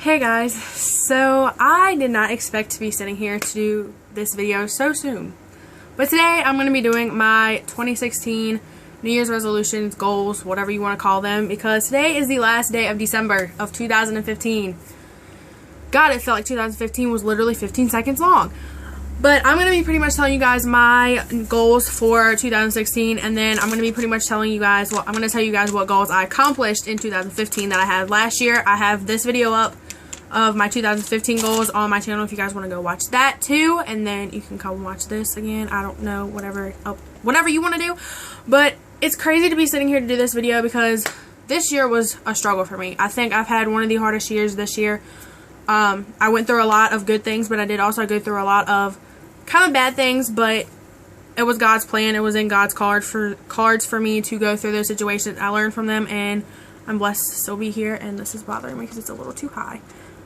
Hey guys, so I did not expect to be sitting here to do this video so soon. But today I'm going to be doing my 2016 New Year's resolutions, goals, whatever you want to call them, because today is the last day of December of 2015. God, it felt like 2015 was literally 15 seconds long. But I'm going to be pretty much telling you guys my goals for 2016, and then I'm going to be pretty much telling you guys, I'm going to tell you guys what goals I accomplished in 2015 that I had last year. I have this video up of my 2015 goals on my channel if you guys want to go watch that too, and then you can come watch this again. I don't know, whatever you want to do. But it's crazy to be sitting here to do this video because this year was a struggle for me. I think I've had one of the hardest years this year. I went through a lot of good things, but I did also go through a lot of kind of bad things, but it was God's plan. It was in God's cards for me to go through those situations. I learned from them, and I'm blessed to still be here, and this is bothering me because it's a little too high.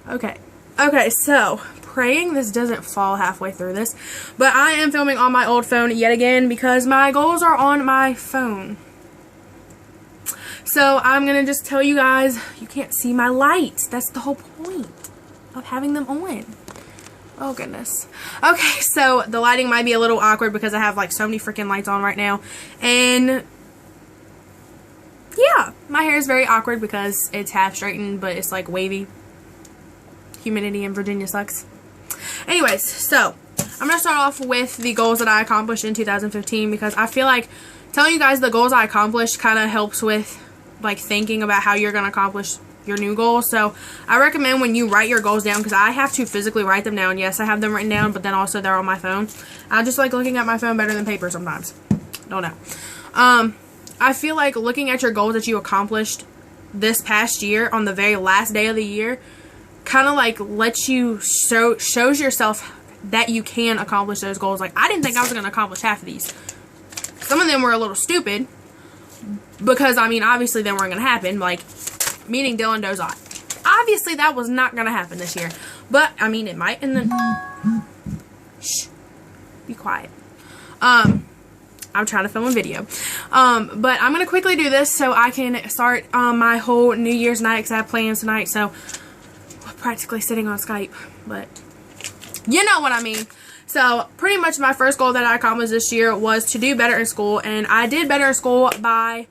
Okay, so praying this doesn't fall halfway through this, but I am filming on my old phone yet again because my goals are on my phone. So I'm gonna just tell you guys, you can't see my lights. That's the whole point of having them on. Oh goodness. Okay, so the lighting might be a little awkward because I have like so many freaking lights on right now, and yeah, my hair is very awkward because it's half straightened but it's like wavy. Humidity in Virginia sucks. Anyways, so I'm going to start off with the goals that I accomplished in 2015 because I feel like telling you guys the goals I accomplished kind of helps with like thinking about how you're going to accomplish your new goals. So I recommend when you write your goals down, because I have to physically write them down. Yes, I have them written down, but then also they're on my phone. I just like looking at my phone better than paper sometimes. Don't know. I feel like looking at your goals that you accomplished this past year on the very last day of the year kind of like lets you shows yourself that you can accomplish those goals. Like, I didn't think I was going to accomplish half of these. Some of them were a little stupid because, I mean, obviously they weren't going to happen, like meeting Dylan Dozot. Obviously that was not going to happen this year, but I mean it might. And then shh, be quiet. I'm trying to film a video, but I'm going to quickly do this so I can start my whole New Year's night, because I have plans tonight. So practically sitting on Skype, but you know what I mean. So pretty much my first goal that I accomplished this year was to do better in school, and I did better in school by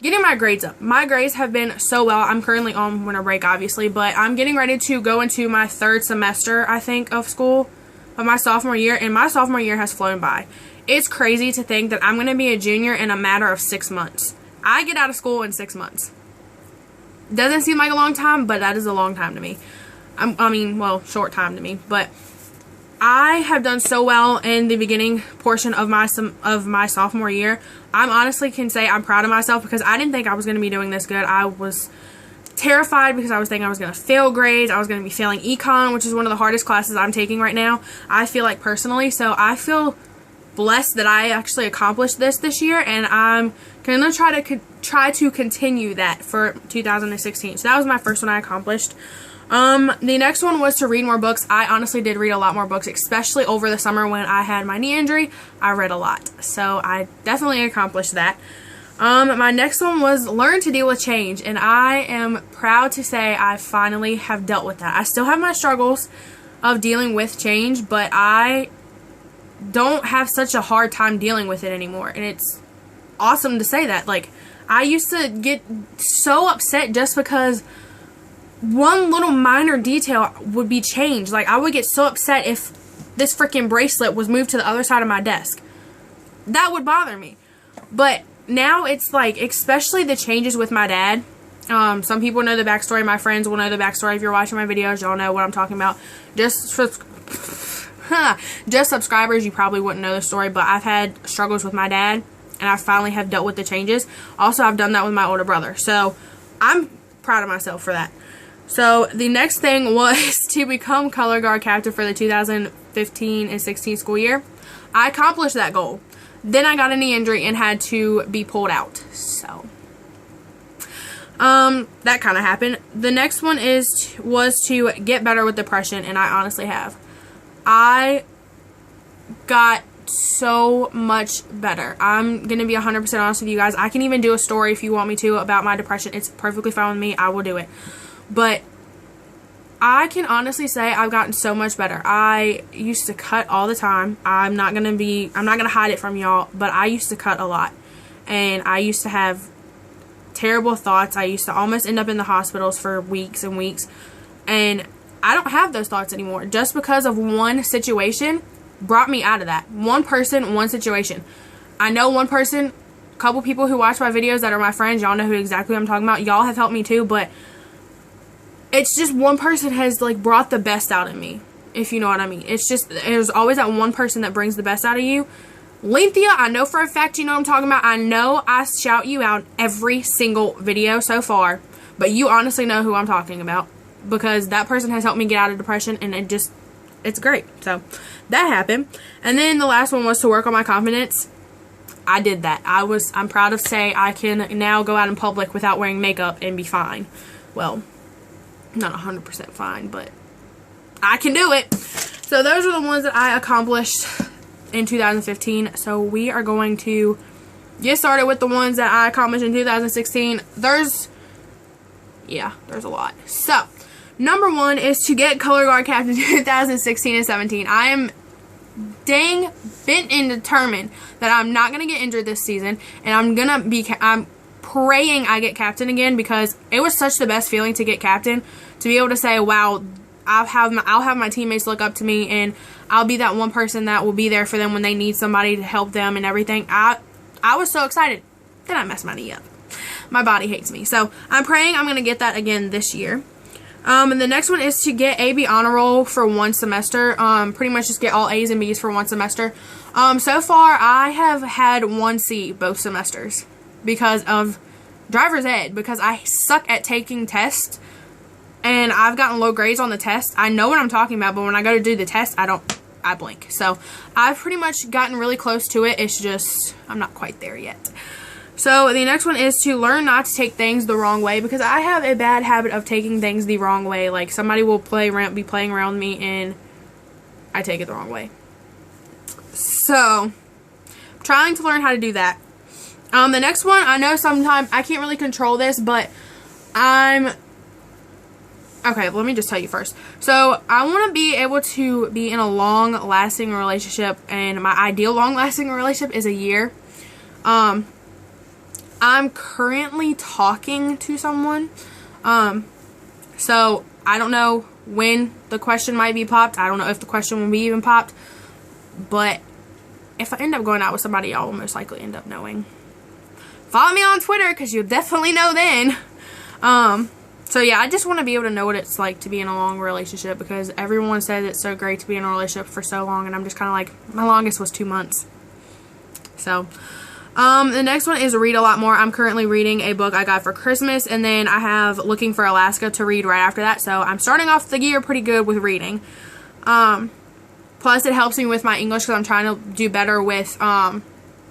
getting my grades up. My grades have been so well. I'm currently on winter break, obviously, but I'm getting ready to go into my third semester, I think, of school, of my sophomore year, and my sophomore year has flown by. It's crazy to think that I'm going to be a junior in a matter of 6 months. I get out of school in 6 months. Doesn't seem like a long time, but that is a long time to me. I mean, well, short time to me, but I have done so well in the beginning portion of my sophomore year. I'm honestly can say I'm proud of myself because I didn't think I was going to be doing this good. I was terrified because I was thinking I was going to fail grades. I was going to be failing econ, which is one of the hardest classes I'm taking right now, I feel like, personally. So I feel blessed that I actually accomplished this year, and I'm going to try to continue that for 2016. So that was my first one I accomplished. The next one was to read more books. I honestly did read a lot more books, especially over the summer when I had my knee injury. I read a lot, so I definitely accomplished that. My next one was learn to deal with change, and I am proud to say I finally have dealt with that. I still have my struggles of dealing with change, but I don't have such a hard time dealing with it anymore, and it's awesome to say that. Like, I used to get so upset just because one little minor detail would be changed. Like, I would get so upset if this freaking bracelet was moved to the other side of my desk. That would bother me. But now it's like, especially the changes with my dad. Some people know the backstory. My friends will know the backstory. If you're watching my videos, y'all know what I'm talking about. Just subscribers, you probably wouldn't know the story, but I've had struggles with my dad, and I finally have dealt with the changes. Also, I've done that with my older brother. So I'm proud of myself for that. So the next thing was to become color guard captain for the 2015 and 16 school year. I accomplished that goal. Then I got a knee injury and had to be pulled out. So that kind of happened. The next one was to get better with depression, and I honestly have. I got so much better. I'm gonna be 100% honest with you guys. I can even do a story if you want me to about my depression. It's perfectly fine with me. I will do it. But I can honestly say I've gotten so much better. I used to cut all the time. I'm not gonna hide it from y'all, but I used to cut a lot. And I used to have terrible thoughts. I used to almost end up in the hospitals for weeks and weeks. And I don't have those thoughts anymore. Just because of one situation brought me out of that. One person, one situation. I know one person, a couple people who watch my videos that are my friends. Y'all know who exactly I'm talking about. Y'all have helped me too, but it's just one person has like brought the best out of me, if you know what I mean. It's just, there's always that one person that brings the best out of you. Lynthia, I know for a fact you know what I'm talking about. I know I shout you out every single video so far, but you honestly know who I'm talking about, because that person has helped me get out of depression, and it's great. So that happened. And then the last one was to work on my confidence. I did that. I'm proud to say I can now go out in public without wearing makeup and be fine. Well, not 100% fine, but I can do it. So those are the ones that I accomplished in 2015. So we are going to get started with the ones that I accomplished in 2016. There's a lot. So number one is to get color guard capped in 2016 and 17. I am dang bent and determined that I'm not going to get injured this season, and I'm praying I get captain again, because it was such the best feeling to get captain, to be able to say, wow, I'll have my teammates look up to me, and I'll be that one person that will be there for them when they need somebody to help them and everything. I was so excited. Then I messed my knee up. My body hates me. So I'm praying I'm going to get that again this year. And the next one is to get AB honor roll for one semester. Pretty much just get all A's and B's for one semester. So far I have had 1 C both semesters because of driver's ed, because I suck at taking tests, and I've gotten low grades on the test. I know what I'm talking about, but when I go to do the test, I blink. So I've pretty much gotten really close to it. It's just, I'm not quite there yet. So the next one is to learn not to take things the wrong way, because I have a bad habit of taking things the wrong way. Like, somebody will be playing around me and I take it the wrong way. So I'm trying to learn how to do that. The next one, I know sometimes I can't really control this, but okay, let me just tell you first. So I want to be able to be in a long-lasting relationship, and my ideal long-lasting relationship is a year. I'm currently talking to someone, so I don't know when the question might be popped. I don't know if the question will be even popped, but if I end up going out with somebody, y'all will most likely end up knowing. Follow me on Twitter, because you'll definitely know then. So yeah, I just want to be able to know what it's like to be in a long relationship, because everyone says it's so great to be in a relationship for so long, and I'm just kind of like, my longest was 2 months. So the next one is read a lot more. I'm currently reading a book I got for Christmas, and then I have Looking for Alaska to read right after that. So I'm starting off the year pretty good with reading. Plus it helps me with my English, because I'm trying to do better with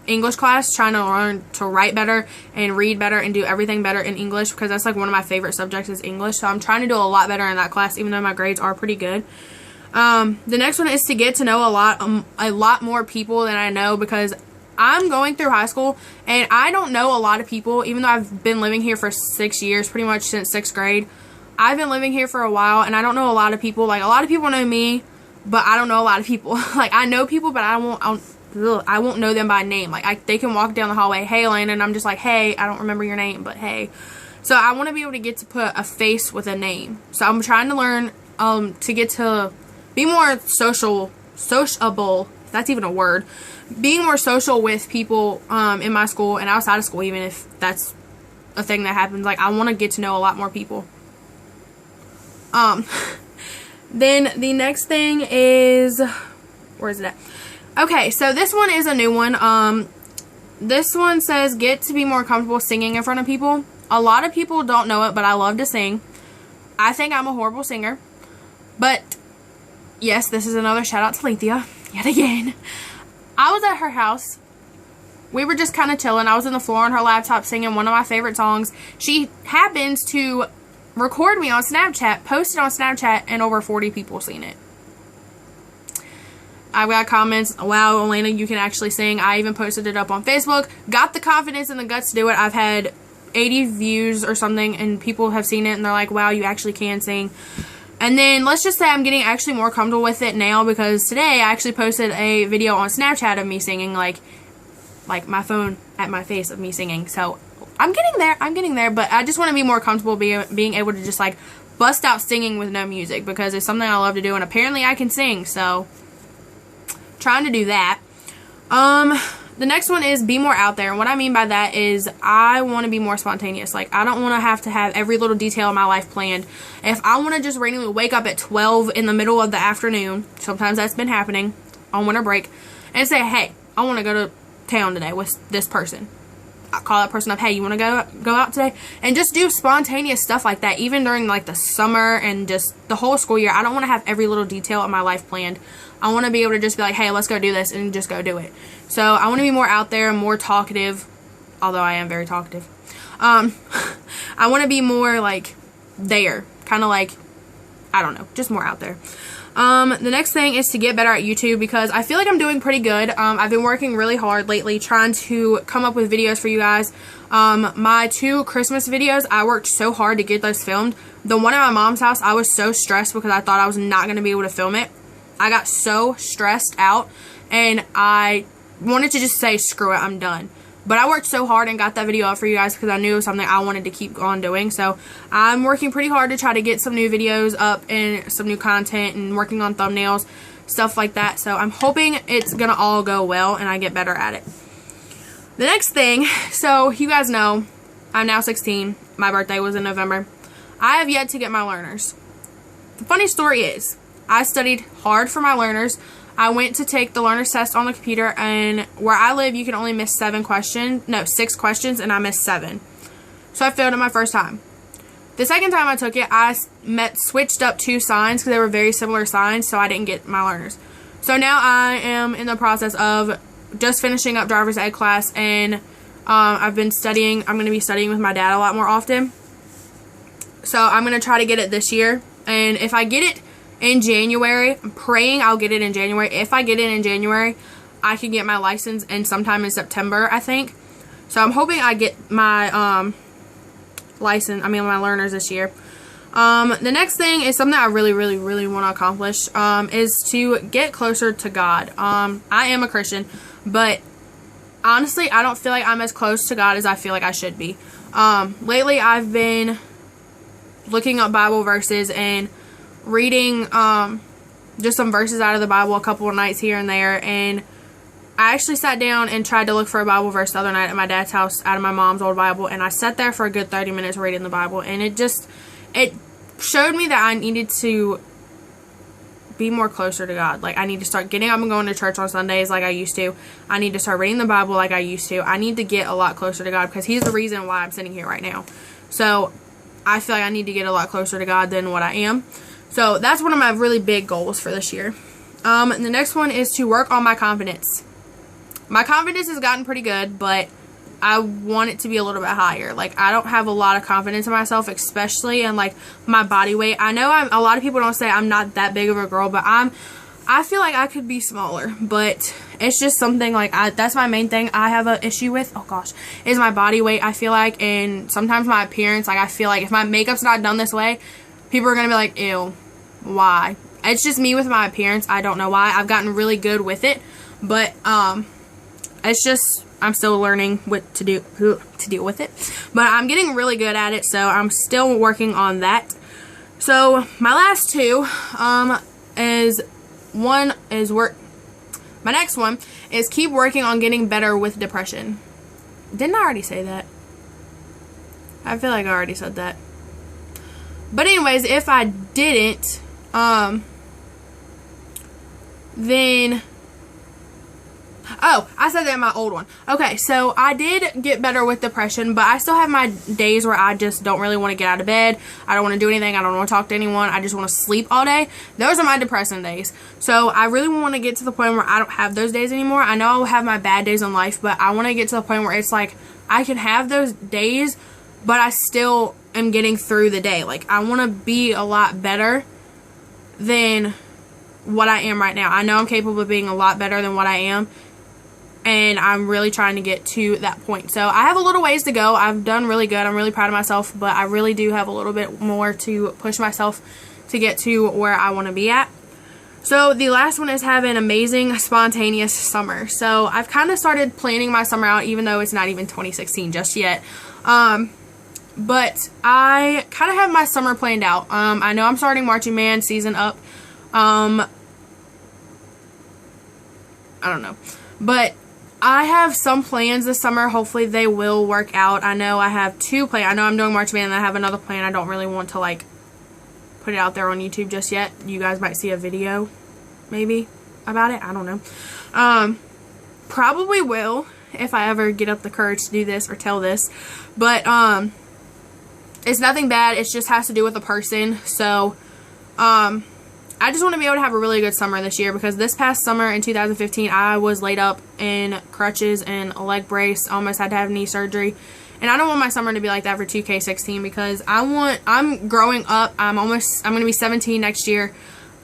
English class, trying to learn to write better and read better and do everything better in English, because that's like one of my favorite subjects is English. So I'm trying to do a lot better in that class, even though my grades are pretty good. The next one is to get to know a lot more people than I know, because I'm going through high school and I don't know a lot of people, even though I've been living here for 6 years, pretty much since 6th grade. I've been living here for a while, and I don't know a lot of people. Like, a lot of people know me, but I don't know a lot of people. Like, I know people, but I won't know them by name. Like, they can walk down the hallway, hey, Elena, and I'm just like, hey, I don't remember your name, but hey. So I want to be able to get to put a face with a name. So I'm trying to learn to get to be more sociable, if that's even a word. Being more social with people in my school and outside of school, even if that's a thing that happens. Like, I want to get to know a lot more people. Then the next thing is, where is it at? Okay, so this one is a new one. This one says get to be more comfortable singing in front of people. A lot of people don't know it, but I love to sing. I think I'm a horrible singer, but yes, this is another shout out to Lynthia yet again. I was at her house. We were just kind of chilling. I was on the floor on her laptop singing one of my favorite songs. She happens to record me on Snapchat, post it on Snapchat, and over 40 people seen it. I've got comments, wow, Elena, you can actually sing. I even posted it up on Facebook. Got the confidence and the guts to do it. I've had 80 views or something, and people have seen it, and they're like, wow, you actually can sing. And then let's just say I'm getting actually more comfortable with it now, because today I actually posted a video on Snapchat of me singing, like my phone at my face of me singing. So I'm getting there, but I just want to be more comfortable being able to just like bust out singing with no music, because it's something I love to do, and apparently I can sing, so trying to do that. The next one is be more out there, and what I mean by that is I want to be more spontaneous. Like, I don't want to have every little detail of my life planned. If I want to just randomly wake up at 12 in the middle of the afternoon, sometimes that's been happening on winter break, and say, hey, I want to go to town today with this person. I call that person up, hey, you want to go out today? And just do spontaneous stuff like that, even during like the summer and just the whole school year. I don't want to have every little detail of my life planned. I want to be able to just be like, hey, let's go do this, and just go do it. So I want to be more out there, more talkative, although I am very talkative. I want to be more like there, kind of like, I don't know, just more out there. The next thing is to get better at YouTube, because I feel like I'm doing pretty good. I've been working really hard lately trying to come up with videos for you guys. My 2 Christmas videos, I worked so hard to get those filmed. The one at my mom's house, I was so stressed because I thought I was not going to be able to film it. I got so stressed out, and I wanted to just say, screw it, I'm done. But I worked so hard and got that video up for you guys because I knew it was something I wanted to keep on doing. So I'm working pretty hard to try to get some new videos up and some new content, and working on thumbnails, stuff like that. So I'm hoping it's going to all go well and I get better at it. The next thing, so you guys know, I'm now 16. My birthday was in November. I have yet to get my learners. The funny story is, I studied hard for my learners. I went to take the learner's test on the computer, and where I live, you can only miss 6 questions, and I missed 7. So I failed it my first time. The second time I took it, I switched up 2 signs because they were very similar signs, so I didn't get my learners. So now I am in the process of just finishing up driver's ed class, and I've been studying. I'm going to be studying with my dad a lot more often. So I'm going to try to get it this year, and if I get it in January, I'm praying I'll get it in January. If I get it in January, I can get my license in sometime in September, I think. So I'm hoping I get my my learners this year. The next thing is something I really want to accomplish, is to get closer to God. I am a Christian, but honestly, I don't feel like I'm as close to God as I feel like I should be. Lately, I've been looking up Bible verses and reading just some verses out of the Bible a couple of nights here and there, and I actually sat down and tried to look for a Bible verse the other night at my dad's house out of my mom's old Bible, and I sat there for a good 30 minutes reading the Bible, and it showed me that I needed to be more closer to God. Like, I need to start getting up and going to church on Sundays like I used to. I need to start reading the Bible like I used to. I need to get a lot closer to God, because He's the reason why I'm sitting here right now. So I feel like I need to get a lot closer to God than what I am. So that's one of my really big goals for this year. The next one is to work on my confidence. My confidence has gotten pretty good, but I want it to be a little bit higher. Like, I don't have a lot of confidence in myself, especially in like my body weight. I know a lot of people don't say I'm not that big of a girl, but I feel like I could be smaller, but it's just something like that's my main thing I have an issue with. Oh gosh, is my body weight. I feel like, and sometimes my appearance. Like, I feel like if my makeup's not done this way, people are gonna be like, ew, why? It's just me with my appearance. I don't know why. I've gotten really good with it, but it's just I'm still learning what to deal with it. But I'm getting really good at it, so I'm still working on that. So my last 2 my next one is keep working on getting better with depression. Didn't I already say that? I feel like I already said that. But anyways, if I didn't, then, oh, I said that in my old one. Okay, so I did get better with depression, but I still have my days where I just don't really want to get out of bed. I don't want to do anything. I don't want to talk to anyone. I just want to sleep all day. Those are my depressing days. So I really want to get to the point where I don't have those days anymore. I know I'll have my bad days in life, but I want to get to the point where it's like I can have those days, but I still am getting through the day. Like, I want to be a lot better than what I am right now. I know I'm capable of being a lot better than what I am, and I'm really trying to get to that point. So I have a little ways to go. I've done really good. I'm really proud of myself, but I really do have a little bit more to push myself to get to where I want to be at. So the last one is have an amazing, spontaneous summer. So I've kind of started planning my summer out, even though it's not even 2016 just yet. But I kind of have my summer planned out. I know I'm starting Marching Band season up. I don't know. But I have some plans this summer. Hopefully they will work out. I know I have 2 plans. I know I'm doing Marching Band and I have another plan. I don't really want to like put it out there on YouTube just yet. You guys might see a video maybe about it. I don't know. Probably will if I ever get up the courage to do this or tell this. But it's nothing bad. It just has to do with a person. So I just want to be able to have a really good summer this year, because this past summer in 2015 I was laid up in crutches and a leg brace. Almost had to have knee surgery. And I don't want my summer to be like that for 2K16, because I'm growing up. I'm going to be 17 next year.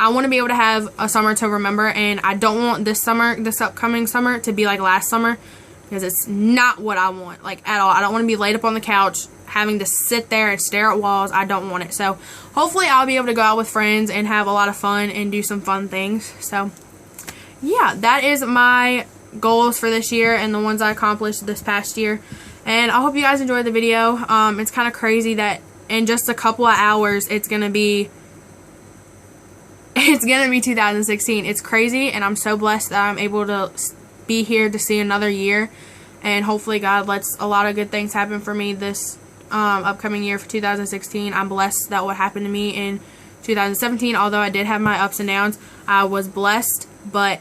I want to be able to have a summer to remember, and I don't want this upcoming summer to be like last summer, because it's not what I want, like, at all. I don't want to be laid up on the couch having to sit there and stare at walls. I don't want it. So hopefully I'll be able to go out with friends and have a lot of fun and do some fun things. So yeah, that is my goals for this year and the ones I accomplished this past year. And I hope you guys enjoyed the video. It's kind of crazy that in just a couple of hours it's gonna be 2016. It's crazy, and I'm so blessed that I'm able to be here to see another year, and hopefully God lets a lot of good things happen for me this upcoming year for 2016. I'm blessed that what happened to me in 2017, although I did have my ups and downs, I was blessed. But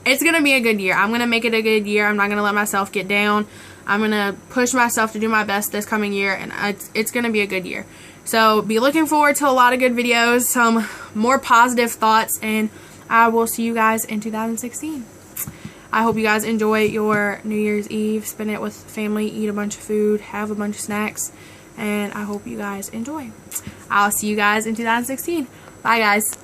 it's gonna be a good year. I'm gonna make it a good year. I'm not gonna let myself get down. I'm gonna push myself to do my best this coming year, and it's gonna be a good year. So be looking forward to a lot of good videos, some more positive thoughts, and I will see you guys in 2016. I hope you guys enjoy your New Year's Eve. Spend it with family, eat a bunch of food, have a bunch of snacks, and I hope you guys enjoy. I'll see you guys in 2016. Bye, guys.